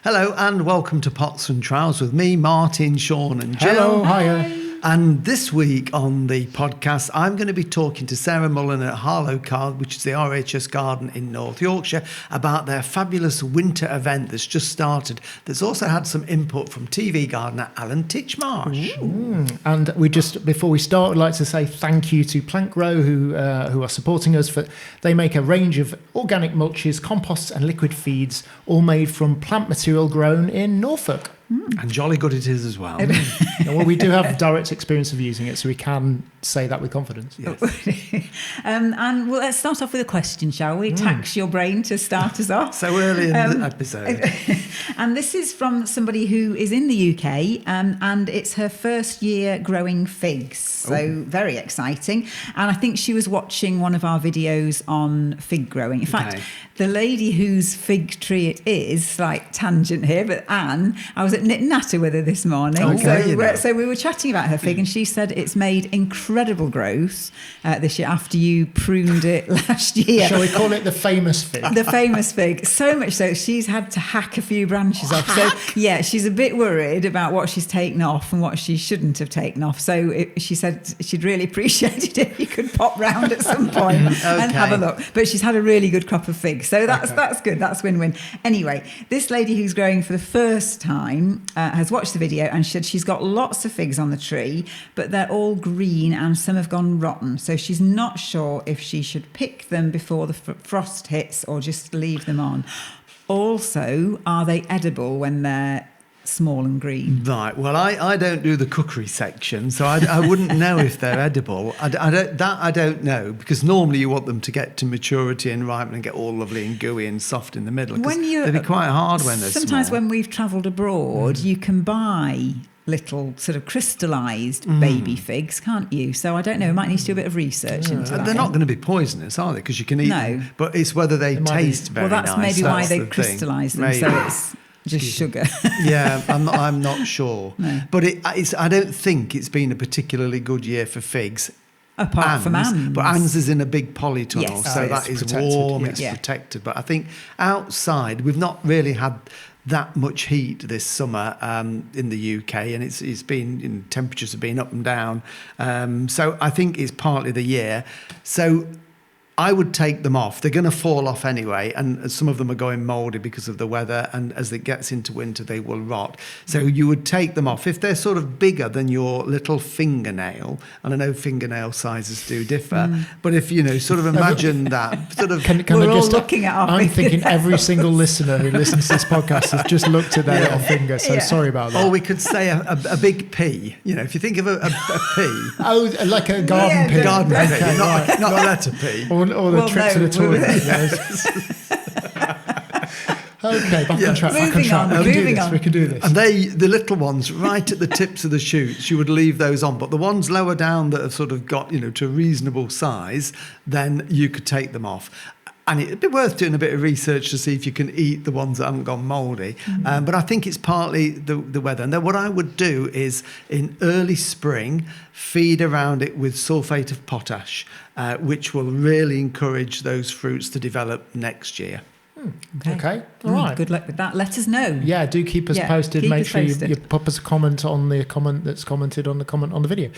Hello and welcome to Pots and Trowels with me, Martin, Sean and Jill. Hello, hiya. And this week on the podcast, I'm going to be talking to Sarah Mullan at Harlow Carr, which is the RHS garden in North Yorkshire, about their fabulous winter event that's just started. That's also had some input from TV gardener Alan Titchmarsh. And we just, before we start, I'd like to say thank you to Plant Grow who are supporting us. They make a range of organic mulches, composts and liquid feeds, all made from plant material grown in Norfolk. And jolly good it is as well. Well, we do have direct experience of using it, so we can say that with confidence. Yes. And well, let's start off with a question, shall we? Tax your brain to start us off. So early in the episode. And this is from somebody who is in the UK, and it's her first year growing figs. So very exciting. And I think she was watching one of our videos on fig growing. In fact, the lady whose fig tree it is, slight tangent here, but Anne, I was at Knit and Natter with her this morning. So we were chatting about her fig, and she said it's made incredible growth this year after you pruned it last year. Shall we call it the famous fig? The famous fig. So much so she's had to hack a few branches off. So yeah, she's a bit worried about what she's taken off and what she shouldn't have taken off. So she said she'd really appreciate it if you could pop round at some point and have a look. But she's had a really good crop of figs. So that's good. That's win-win. Anyway, this lady who's growing for the first time has watched the video and said she's got lots of figs on the tree, but they're all green and some have gone rotten. So she's not sure if she should pick them before the frost hits or just leave them on. Also, are they edible when they're small and green? Right. Well, I don't do the cookery section, so I wouldn't know if they're edible. I don't know, because normally you want them to get to maturity and ripen and get all lovely and gooey and soft in the middle. They'd be quite hard when they're sometimes small. When we've travelled abroad, you can buy little sort of crystallised baby figs, can't you? So I don't know, we might need to do a bit of research into that. They're not going to be poisonous, are they? Because you can eat them. But it's whether they taste very nice. Well, that's maybe why they crystallise them, so it's just sugar. Yeah, I'm not sure. No. But I don't think it's been a particularly good year for figs. Apart from Anne's. But Anne's is in a big polytunnel, Yes. so that is protected, warm, yeah. it's protected. But I think outside, we've not really had that much heat this summer in the UK, and it's been, temperatures have been up and down. So I think it's partly the year. So I would take them off. They're going to fall off anyway, and some of them are going mouldy because of the weather, and as it gets into winter, they will rot. So you would take them off. If they're sort of bigger than your little fingernail, and I know fingernail sizes do differ, but if, sort of imagine that. Sort of, We're all looking at our I'm fingers. thinking every single listener who listens to this podcast has just looked at their little finger, so sorry about that. Or we could say a big pea. If you think of a pea. Oh, like a garden pea. Garden pea, Okay, not a letter pea. Or the trip to the toilet. Okay, back on track. We can do this. And the little ones right at the tips of the shoots, you would leave those on. But the ones lower down that have sort of got, to a reasonable size, then you could take them off. And it'd be worth doing a bit of research to see if you can eat the ones that haven't gone mouldy. But I think it's partly the weather. And then what I would do is, in early spring, feed around it with sulphate of potash, which will really encourage those fruits to develop next year. Okay. All right. Good luck with that. Let us know. Yeah, do keep us posted. Make sure posted. you pop us a comment on the comment that's commented on the comment on the video.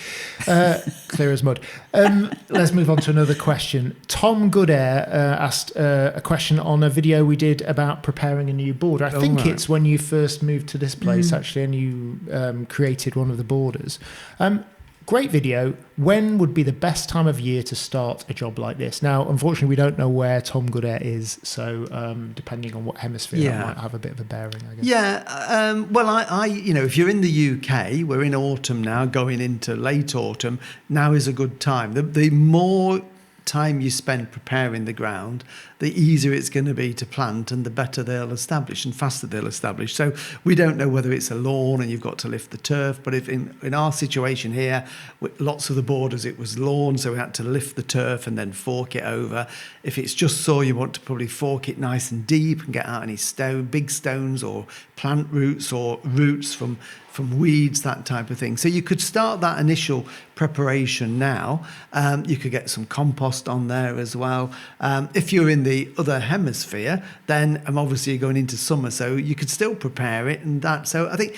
Clear as mud. Let's move on to another question. Tom Goodair asked a question on a video we did about preparing a new border. I think it's when you first moved to this place, actually, and you created one of the borders. Great video. When would be the best time of year to start a job like this? Now, unfortunately, we don't know where Tom Goodair is, so depending on what hemisphere, that might have a bit of a bearing, I guess. Yeah, well, I if you're in the UK, we're in autumn now, going into late autumn, now is a good time. The more time you spend preparing the ground, the easier it's going to be to plant and the better they'll establish and faster they'll establish. So we don't know whether it's a lawn and you've got to lift the turf, but if in our situation here, with lots of the borders, it was lawn, so we had to lift the turf and then fork it over. If it's just soil, you want to probably fork it nice and deep and get out any big stones or plant roots or roots from from weeds, that type of thing. So you could start that initial preparation now. You could get some compost on there as well. If you're in the other hemisphere, then obviously you're going into summer, so you could still prepare it and that. So I think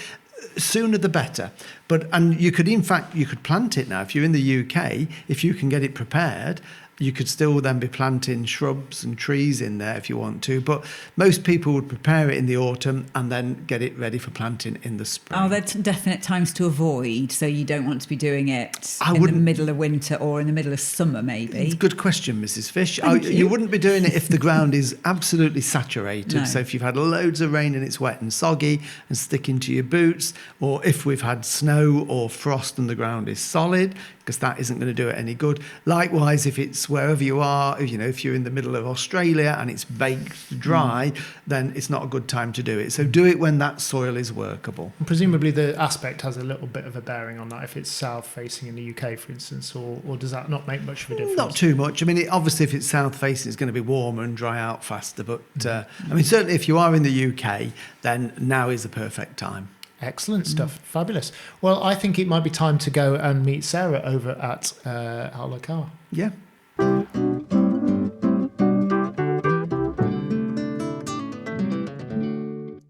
sooner the better. And you could, in fact, you could plant it now. If you're in the UK, if you can get it prepared, you could still then be planting shrubs and trees in there if you want to. But most people would prepare it in the autumn and then get it ready for planting in the spring. Are there definite times to avoid? So you don't want to be doing it in the middle of winter or in the middle of summer, maybe? It's a good question, Mrs. Fish. Thank you. You wouldn't be doing it if the ground is absolutely saturated. No. So if you've had loads of rain and it's wet and soggy and sticking to your boots, or if we've had snow or frost and the ground is solid, because that isn't going to do it any good. Likewise, if it's wherever you are, if you're in the middle of Australia and it's baked dry, then it's not a good time to do it. So do it when that soil is workable. And presumably the aspect has a little bit of a bearing on that, if it's south facing in the UK, for instance, or does that not make much of a difference? Not too much. I mean, obviously, if it's south facing, it's going to be warmer and dry out faster. But I mean, certainly if you are in the UK, then now is the perfect time. Excellent stuff. Fabulous. Well, I think it might be time to go and meet Sarah over at Harlow Carr. Yeah.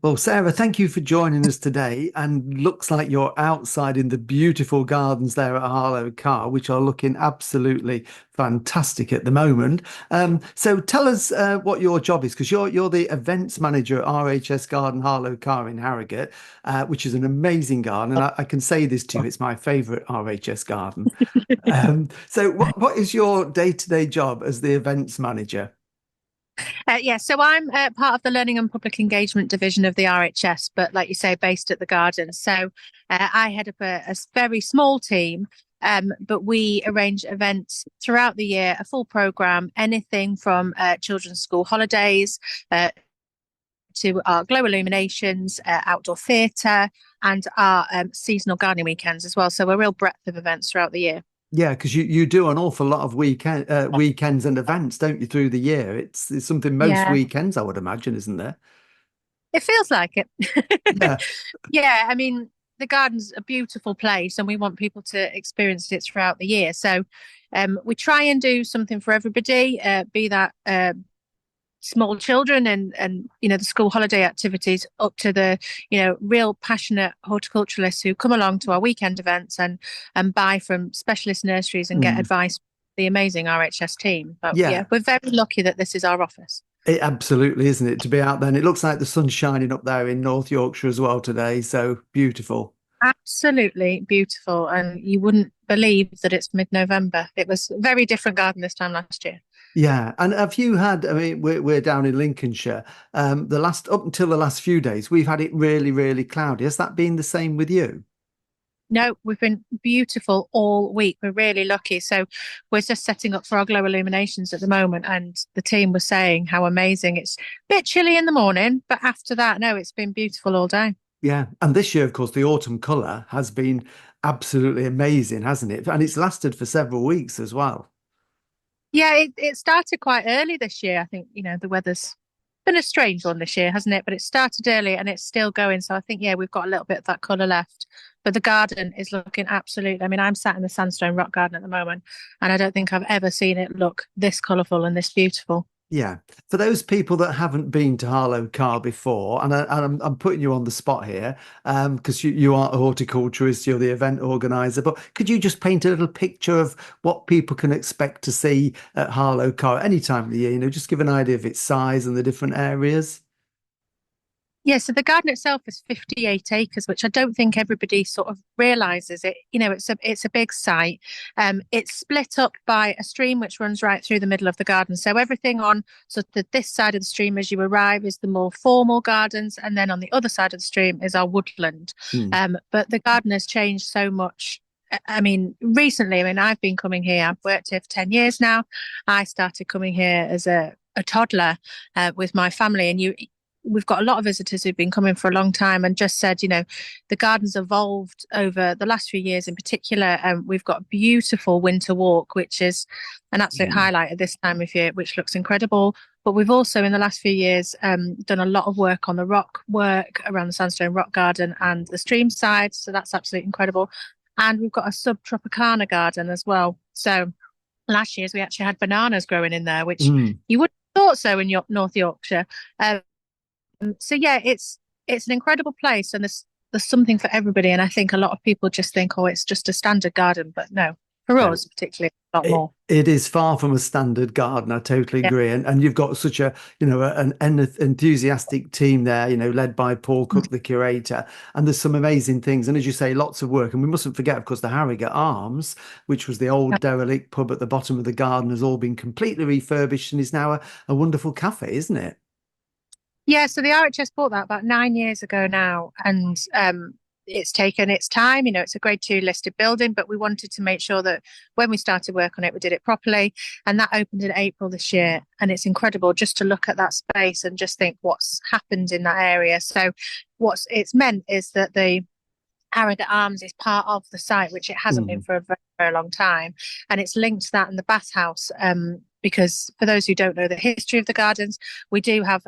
Well, Sarah, thank you for joining us today. And looks like you're outside in the beautiful gardens there at Harlow Carr, which are looking absolutely fantastic at the moment. So tell us what your job is, because you're the events manager at RHS Garden Harlow Carr in Harrogate, which is an amazing garden. And I can say this to you, it's my favourite RHS garden. So what is your day-to-day job as the events manager? So I'm part of the Learning and Public Engagement division of the RHS, but like you say, based at the garden. So I head up a very small team, but we arrange events throughout the year, a full programme, anything from children's school holidays to our glow illuminations, outdoor theatre, and our seasonal gardening weekends as well. So a real breadth of events throughout the year. Yeah, because you do an awful lot of weekends and events, don't you, through the year? It's something most weekends, I would imagine, isn't there? It feels like it. Yeah. Yeah, I mean, the garden's a beautiful place and we want people to experience it throughout the year. So we try and do something for everybody, be that small children and the school holiday activities up to the real passionate horticulturalists who come along to our weekend events and buy from specialist nurseries and get advice from the amazing RHS team. But we're very lucky that this is our office. It absolutely, isn't it, to be out there? And it looks like the sun's shining up there in North Yorkshire as well today, so beautiful. Absolutely beautiful, and you wouldn't believe that it's mid-November. It was a very different garden this time last year. Yeah, and have you had? I mean, we're down in Lincolnshire. Up until the last few days, we've had it really, really cloudy. Has that been the same with you? No, we've been beautiful all week. We're really lucky. So we're just setting up for our glow illuminations at the moment, and the team was saying how amazing. It's a bit chilly in the morning, but after that, no, it's been beautiful all day. Yeah, and this year, of course, the autumn colour has been absolutely amazing, hasn't it? And it's lasted for several weeks as well. Yeah, it started quite early this year. I think, the weather's been a strange one this year, hasn't it? But it started early and it's still going. So I think, we've got a little bit of that colour left. But the garden is looking absolute. I mean, I'm sat in the sandstone rock garden at the moment, and I don't think I've ever seen it look this colourful and this beautiful. Yeah. For those people that haven't been to Harlow Carr before, and I'm putting you on the spot here because you are a horticulturist, you're the event organizer, but could you just paint a little picture of what people can expect to see at Harlow Carr any time of the year? Just give an idea of its size and the different areas. Yeah, so the garden itself is 58 acres, which I don't think everybody sort of realises it. It's a big site. It's split up by a stream which runs right through the middle of the garden. So everything on sort of this side of the stream as you arrive is the more formal gardens, and then on the other side of the stream is our woodland. But the garden has changed so much. I mean, recently, I've been coming here. I've worked here for 10 years now. I started coming here as a toddler with my family, and we've got a lot of visitors who've been coming for a long time and just said, the garden's evolved over the last few years in particular. We've got a beautiful winter walk, which is an absolute highlight at this time of year, which looks incredible. But we've also, in the last few years, done a lot of work on the rock work around the sandstone rock garden and the stream side. So that's absolutely incredible. And we've got a subtropicana garden as well. So last year we actually had bananas growing in there, which you wouldn't have thought so in North Yorkshire. So yeah, it's an incredible place, and there's something for everybody. And I think a lot of people just think, oh, it's just a standard garden, but no, for us particularly, a lot more. It is far from a standard garden. I totally agree. And you've got such a, an enthusiastic team there, led by Paul Cook, the curator. And there's some amazing things. And as you say, lots of work. And we mustn't forget, of course, the Harrogate Arms, which was the old derelict pub at the bottom of the garden, has all been completely refurbished and is now a wonderful cafe, isn't it? Yeah, so the RHS bought that about 9 years ago now, and it's taken its time. It's a Grade 2 listed building, but we wanted to make sure that when we started work on it, we did it properly. And that opened in April this year, and it's incredible just to look at that space and just think what's happened in that area. So what it's meant is that the Harrogate Arms is part of the site, which it hasn't been for a very, very long time, and it's linked to that and the bathhouse. Because for those who don't know the history of the gardens, we do have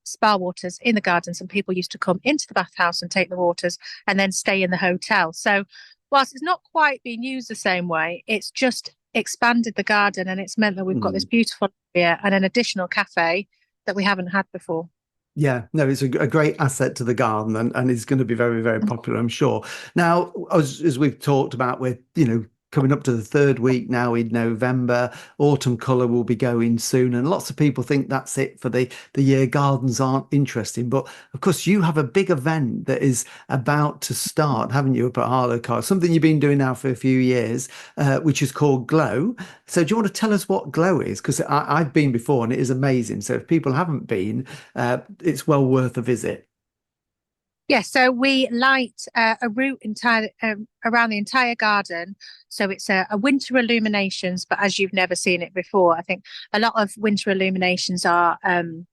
spa waters in the gardens, and people used to come into the bathhouse and take the waters and then stay in the hotel. So whilst it's not quite being used the same way, it's just expanded the garden, and it's meant that we've got this beautiful area and an additional cafe that we haven't had before. Yeah, no, it's a great asset to the garden, and it's going to be very, very popular, I'm sure. Now, as we've talked about, we're, coming up to the third week now in November. Autumn colour will be going soon, and lots of people think that's it for the year. Gardens aren't interesting, but of course you have a big event that is about to start, haven't you, up at Harlow Carr? Something you've been doing now for a few years, which is called Glow. So do you want to tell us what Glow is? Because I've been before and it is amazing. So if people haven't been, it's well worth a visit. Yes, so we light a route around the entire garden. So it's a winter illuminations, but as you've never seen it before. I think a lot of winter illuminations are in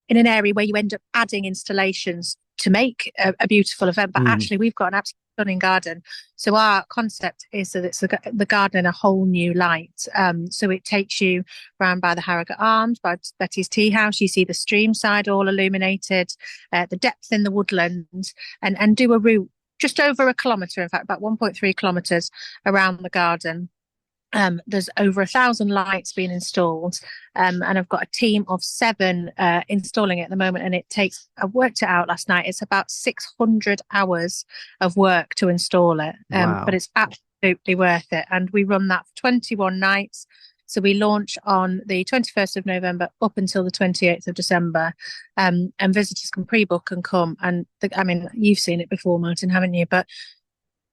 an area where you end up adding installations to make a beautiful event. But actually, we've got an absolutely stunning garden. So our concept is that it's the garden in a whole new light. So it takes you round by the Harrogate Arms, by Betty's Tea House. You see the stream side all illuminated, the depth in the woodland, and do a route just over a kilometre, in fact, about 1.3 kilometres around the garden. There's over 1,000 lights being installed, and I've got a team of 7 installing it at the moment, and I worked it out last night. It's about 600 hours of work to install it, Wow. But it's absolutely worth it. And we run that for 21 nights. So we launch on the 21st of November up until the 28th of December, and visitors can pre-book and come. And you've seen it before, Martin, haven't you? But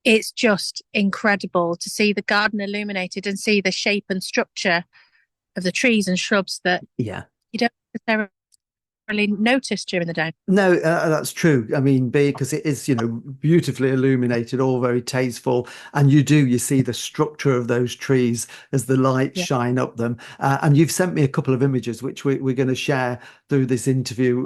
it's just incredible to see the garden illuminated and see the shape and structure of the trees and shrubs that you don't necessarily notice during the day. No, that's true. I mean, because it is, beautifully illuminated, all very tasteful. And you see the structure of those trees as the lights shine up them. And you've sent me a couple of images, which we're going to share through this interview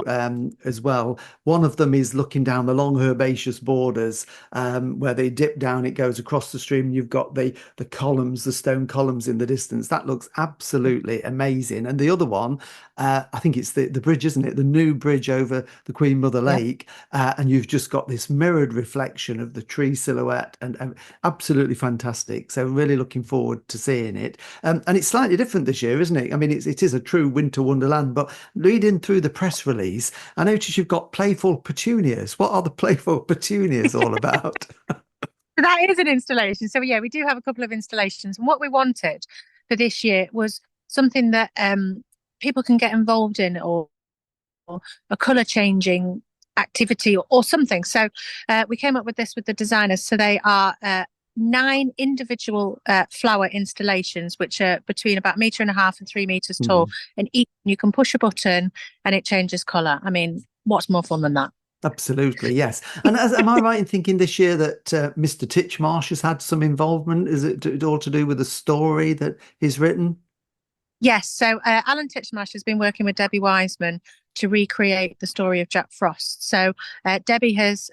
as well. One of them is looking down the long herbaceous borders where they dip down, it goes across the stream. You've got the columns, the stone columns in the distance. That looks absolutely amazing. And the other one, I think it's the bridge, isn't it? The new bridge over the Queen Mother Lake. And you've just got this mirrored reflection of the tree silhouette, and absolutely fantastic. So really looking forward to seeing it. And it's slightly different this year, isn't it? I mean, it is a true winter wonderland, but reading through the press release, I noticed you've got playful petunias. What are the playful petunias all about? That is an installation. So yeah, we do have a couple of installations. And what we wanted for this year was something that people can get involved in, or a colour changing activity or something. So we came up with this with the designers. So they are 9 individual flower installations, which are between about 1.5 meters and 3 meters tall. And each you can push a button and it changes colour. I mean, what's more fun than that? Absolutely, yes. And am I right in thinking this year that Mr. Titchmarsh has had some involvement? Is it all to do with the story that he's written? Yes. So Alan Titchmarsh has been working with Debbie Wiseman to recreate the story of Jack Frost. So Debbie has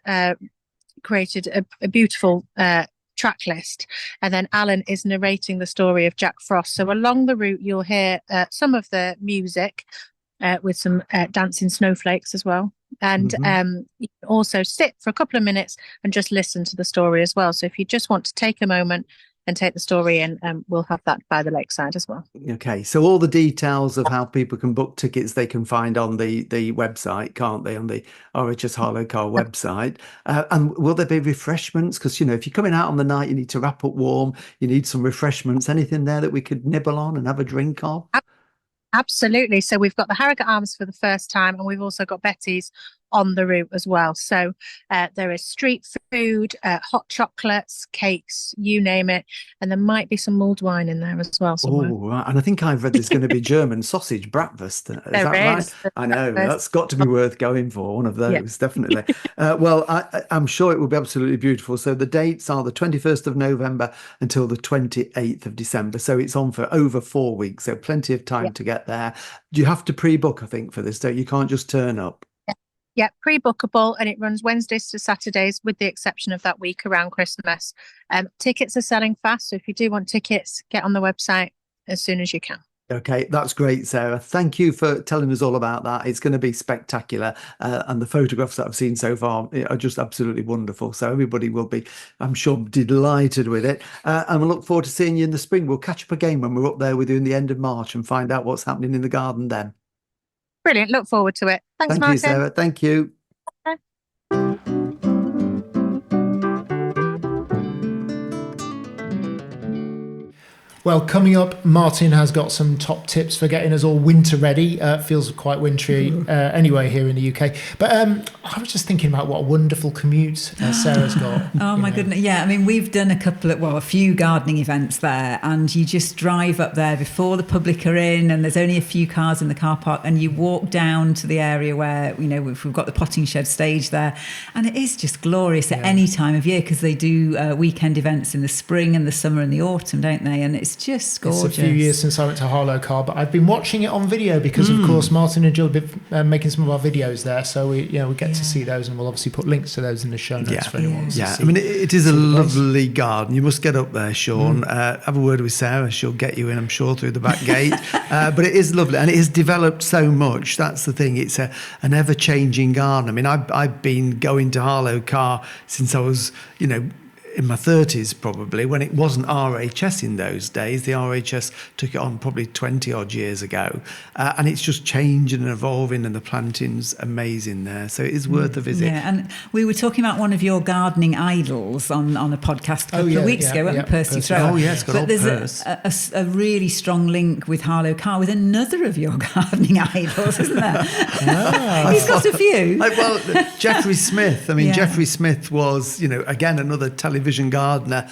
created a beautiful track list, and then Alan is narrating the story of Jack Frost. So along the route you'll hear some of the music with some dancing snowflakes as well, and you can also sit for a couple of minutes and just listen to the story as well. So if you just want to take a moment and take the story in, we'll have that by the lakeside as well. Okay, so all the details of how people can book tickets they can find on the website, can't they, on the RHS Harlow Carr website? And will there be refreshments? Because, if you're coming out on the night, you need to wrap up warm, you need some refreshments. Anything there that we could nibble on and have a drink of? Absolutely. So we've got the Harrogate Arms for the first time, and we've also got Betty's on the route as well. So there is street food, hot chocolates, cakes, you name it, and there might be some mulled wine in there as well somewhere. Oh, right. And I think I've read there's going to be German sausage bratwurst. Is that right? I know, that's got to be worth going for, one of those, definitely. Well, I'm sure it will be absolutely beautiful. So the dates are the 21st of November until the 28th of December. So it's on for over 4 weeks, so plenty of time to get there. You have to pre-book, I think, for this, don't you? You can't just turn up. Yeah, pre-bookable, and it runs Wednesdays to Saturdays with the exception of that week around Christmas. Tickets are selling fast, so if you do want tickets, get on the website as soon as you can. Okay, that's great, Sarah. Thank you for telling us all about that. It's going to be spectacular, and the photographs that I've seen so far are just absolutely wonderful. So everybody will be, I'm sure, delighted with it. And we look forward to seeing you in the spring. We'll catch up again when we're up there with you in the end of March and find out what's happening in the garden then. Brilliant. Look forward to it. Thanks, Martin. Thank you, Sarah. Thank you. Well, coming up, Martin has got some top tips for getting us all winter ready. Feels quite wintry anyway here in the UK. But I was just thinking about what a wonderful commute Sarah's got. Oh, my goodness. Yeah, I mean, we've done a few gardening events there, and you just drive up there before the public are in, and there's only a few cars in the car park, and you walk down to the area where, we've got the potting shed stage there, and it is just glorious at any time of year, because they do weekend events in the spring and the summer and the autumn, don't they? And it's just gorgeous. It's a few years since I went to Harlow Carr, but I've been watching it on video because, of course, Martin and Jill have been making some of our videos there, so we get to see those, and we'll obviously put links to those in the show notes for anyone wants to see. I mean, it is a lovely garden. You must get up there, Sean. Have a word with Sarah. She'll get you in, I'm sure, through the back gate. But it is lovely, and it has developed so much. That's the thing. It's an ever-changing garden. I mean, I've been going to Harlow Carr since I was, in my 30s probably, when it wasn't RHS in those days. The RHS took it on probably 20 odd years ago, and it's just changing and evolving, and the planting's amazing there, so it is worth a visit. Yeah, and we were talking about one of your gardening idols on a podcast a couple of weeks ago, wasn't Percy Thrower? Oh yeah, it's got but there's a really strong link with Harlow Carr with another of your gardening idols, isn't there? He's got a few. Jeffrey Smith. I mean, Jeffrey Smith was, again, another television gardener,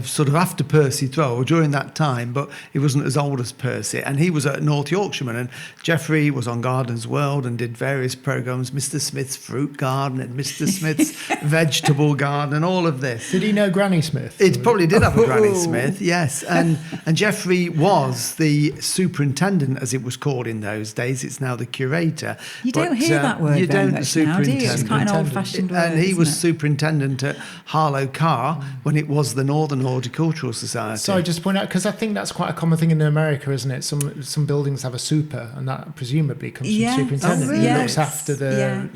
sort of after Percy Thrower during that time, but he wasn't as old as Percy, and he was a North Yorkshireman, and Jeffrey was on Gardeners World and did various programmes, Mr. Smith's fruit garden and Mr. Smith's vegetable garden and all of this. Did he know Granny Smith? It probably did have a Granny Smith, yes. And Jeffrey was the superintendent, as it was called in those days. It's now the curator. You don't hear that word very much now, do you? It's quite an old-fashioned word. And he was superintendent at Harlow Carr when it was the Northern Horticultural Society. Sorry, just to point out, because I think that's quite a common thing in America, isn't it? Some buildings have a super, and that presumably comes from the superintendent. Really? He looks after the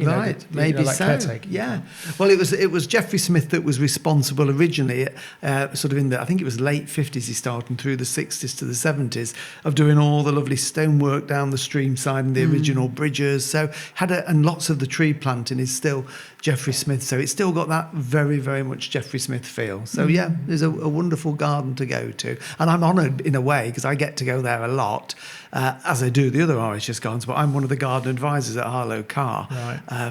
maybe so. caretaker. Yeah. Well, it was Jeffrey Smith that was responsible originally, sort of in the, I think it was late 50s he started, and through the 60s to the 70s, of doing all the lovely stonework down the stream side and the original bridges. So and lots of the tree planting is still Jeffrey Smith. So it's still got that very, very much Jeffrey Smith feel. So there's a wonderful garden to go to, and I'm honoured in a way because I get to go there a lot, as I do the other RHS gardens. But I'm one of the garden advisors at Harlow Carr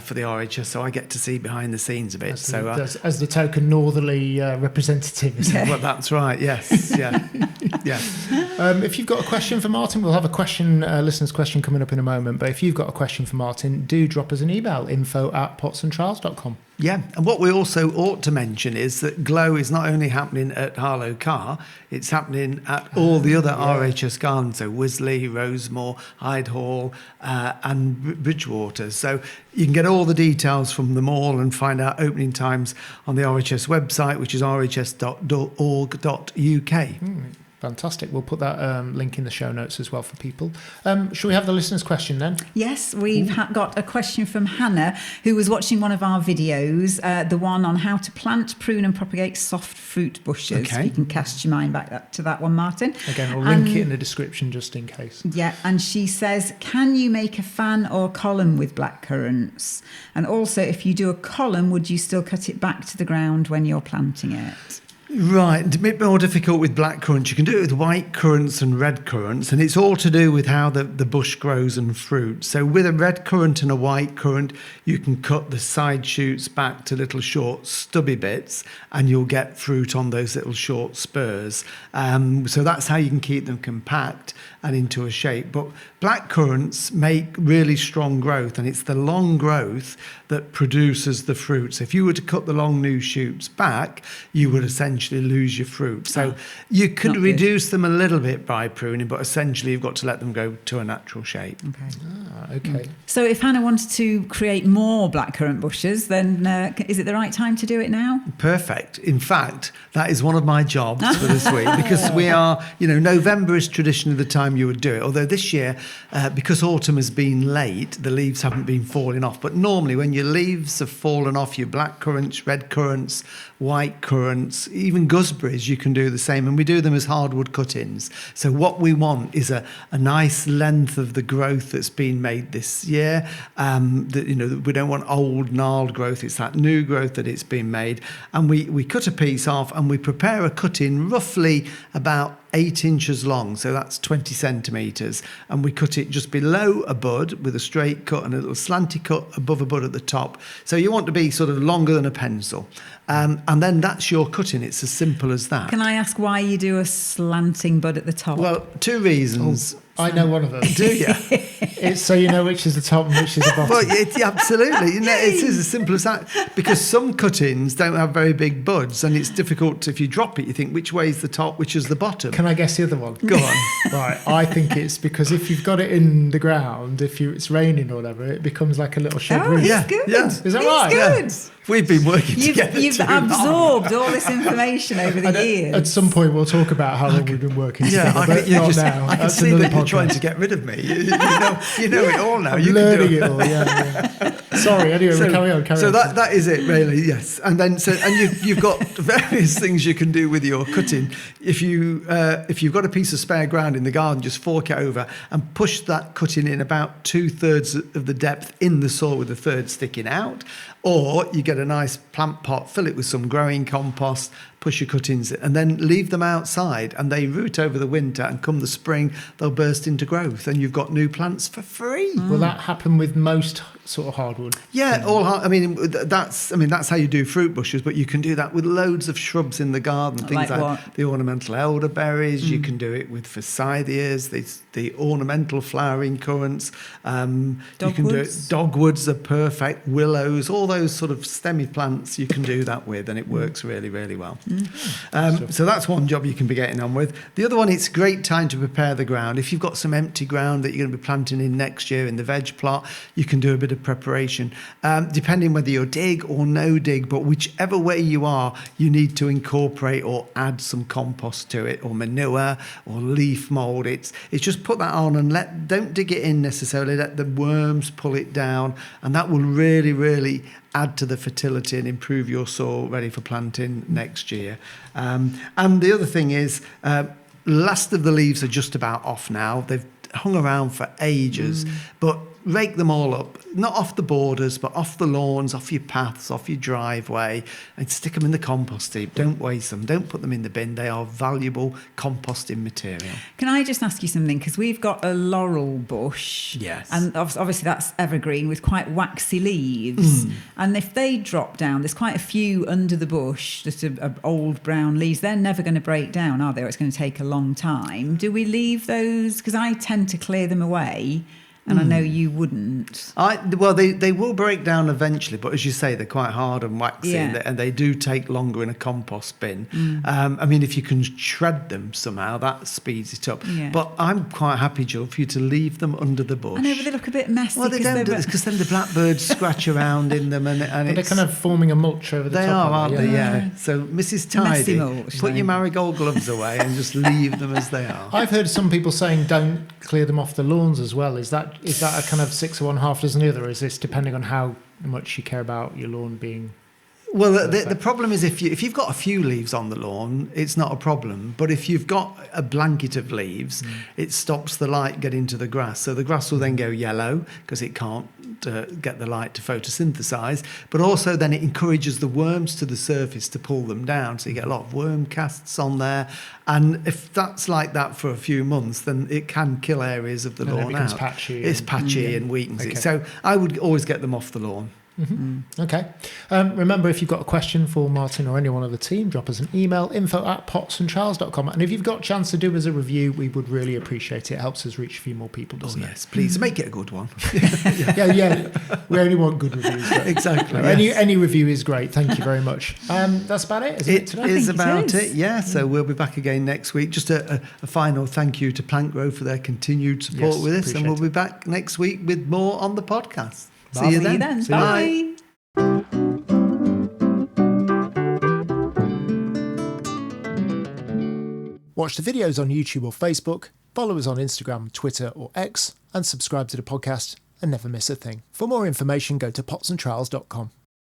for the RHS, so I get to see behind the scenes a bit. As the token northerly representative. Well, that's right. Yes, yeah. Yeah. If you've got a question for Martin, we'll have a question, listener's question coming up in a moment. But if you've got a question for Martin, do drop us an email, info@potsandtrowels.com. Yeah, and what we also ought to mention is that Glow is not only happening at Harlow Carr, it's happening at all the other RHS gardens, so Wisley, Rosemore, Hyde Hall, and Bridgewater. So you can get all the details from them all and find out opening times on the RHS website, which is rhs.org.uk. Fantastic. We'll put that link in the show notes as well for people. Shall we have the listener's question then? Yes, we've got a question from Hannah, who was watching one of our videos, the one on how to plant, prune and propagate soft fruit bushes. Okay. You can cast your mind back to that one, Martin. Again, we'll link it in the description just in case. Yeah, and she says, can you make a fan or column with blackcurrants? And also, if you do a column, would you still cut it back to the ground when you're planting it? Right, it's a bit more difficult with blackcurrants. You can do it with white currants and red currants, and it's all to do with how the bush grows and fruits. So with a red currant and a white currant, you can cut the side shoots back to little short stubby bits, and you'll get fruit on those little short spurs. So that's how you can keep them compact and into a shape. But blackcurrants make really strong growth, and it's the long growth that produces the fruit. So if you were to cut the long new shoots back, you would essentially lose your fruit. So you could reduce them a little bit by pruning, but essentially you've got to let them go to a natural shape. Okay. So if Hannah wanted to create more blackcurrant bushes, then is it the right time to do it now? Perfect. In fact, that is one of my jobs for this week, because we are, November is traditionally the time you would do it. Although this year, because autumn has been late, the leaves haven't been falling off. But normally when your leaves have fallen off, your blackcurrants, red currants, white currants, even gooseberries, you can do the same. And we do them as hardwood cuttings. So what we want is a nice length of the growth that's been made this year. We don't want old, gnarled growth. It's that new growth that it's been made. And we cut a piece off and we prepare a cutting roughly about 8 inches long, so that's 20 centimetres, and we cut it just below a bud with a straight cut and a little slanty cut above a bud at the top. So you want to be sort of longer than a pencil, and then that's your cutting. It's as simple as that. Can I ask why you do a slanting bud at the top? Well, 2 reasons. I know one of them. Do you? It's so you know which is the top and which is the bottom. Well, absolutely. It is as simple as that. Because some cuttings don't have very big buds, and it's difficult. If you drop it, you think, which way is the top, which is the bottom? Can I guess the other one? Go on. Right. I think it's because if you've got it in the ground, it's raining or whatever, it becomes like a little shed roof. Yeah, good. yeah. Is that right? Good. We've been working together. You've too long. absorbed all this information over the years. At some point, we'll talk about how long we've been working together, Yeah, but not now. I can That's see another that you're podcast. trying to get rid of me. You know it all now. I'm You learning can do it all. Yeah. Sorry. Anyway, we'll carry on. So that is it, really. Yes, and then you've got various things you can do with your cutting. If you've got a piece of spare ground in the garden, just fork it over and push that cutting in about 2/3 of the depth in the soil, with a third sticking out. Or you get a nice plant pot, fill it with some growing compost, push your cuttings in, and then leave them outside, and they root over the winter, and come the spring they'll burst into growth, and you've got new plants for free. Will that happen with most sort of hardwood? Yeah, that's how you do fruit bushes, but you can do that with loads of shrubs in the garden. Things like the ornamental elderberries. You can do it with forsythias, the ornamental flowering currants. You can do it. Dogwoods are perfect. Willows, all those sort of stemmy plants you can do that with, and it works really, really well. So that's one job you can be getting on with. The other one, it's a great time to prepare the ground. If you've got some empty ground that you're going to be planting in next year in the veg plot, you can do a bit of preparation, depending whether you're dig or no dig, but whichever way you are, you need to incorporate or add some compost to it, or manure or leaf mold. It's just put that on and don't dig it in necessarily, let the worms pull it down, and that will really, really add to the fertility and improve your soil ready for planting next year. And the other thing is, last of the leaves are just about off now. They've hung around for ages, but rake them all up, not off the borders, but off the lawns, off your paths, off your driveway, and stick them in the compost heap. Don't waste them. Don't put them in the bin. They are valuable composting material. Can I just ask you something? Because we've got a laurel bush. Yes. And obviously that's evergreen with quite waxy leaves. And if they drop down, there's quite a few under the bush that are old brown leaves. They're never going to break down, are they? Or it's going to take a long time. Do we leave those? Because I tend to clear them away. And I know you wouldn't. Well, they will break down eventually, but as you say, they're quite hard and waxy, and they do take longer in a compost bin. I mean, if you can shred them somehow, that speeds it up. Yeah. But I'm quite happy, Jill, for you to leave them under the bush. I know, but they look a bit messy. Well, they don't do this because then the blackbirds scratch around in them, and But they're kind of forming a mulch over the they top. aren't they? Yeah. Yeah. So, Mrs. Messy Tidy, mulch, put though. your marigold gloves away and just leave them as they are. I've heard some people saying don't clear them off the lawns as well. Is that a kind of 6 of one, half dozen the other? Or is this depending on how much you care about your lawn being? Well, the problem is if you've got a few leaves on the lawn, it's not a problem. But if you've got a blanket of leaves, it stops the light getting to the grass. So the grass will then go yellow because it can't get the light to photosynthesize. But also then it encourages the worms to the surface to pull them down. So you get a lot of worm casts on there. And if that's like that for a few months, then it can kill areas of the And lawn it becomes out. patchy It's and- patchy and weakens Okay. it. So I would always get them off the lawn. Okay. Remember, if you've got a question for Martin or anyone of the team, drop us an email, info@potsandtrowels.com. And if you've got a chance to do us a review, we would really appreciate it. It helps us reach a few more people, doesn't it? Yes, please make it a good one. Yeah. We only want good reviews. But Exactly. any review is great. Thank you very much. That's about it, isn't it, It today? is think it about is. it, yeah. So we'll be back again next week. Just a final thank you to Plank Row for their continued support Yes, with us. And appreciate we'll be back next week with more on the podcast. Bye. See you then. See you Bye. Watch the videos on YouTube or Facebook, follow us on Instagram, Twitter or X, and subscribe to the podcast and never miss a thing. For more information, go to potsandtrowels.com.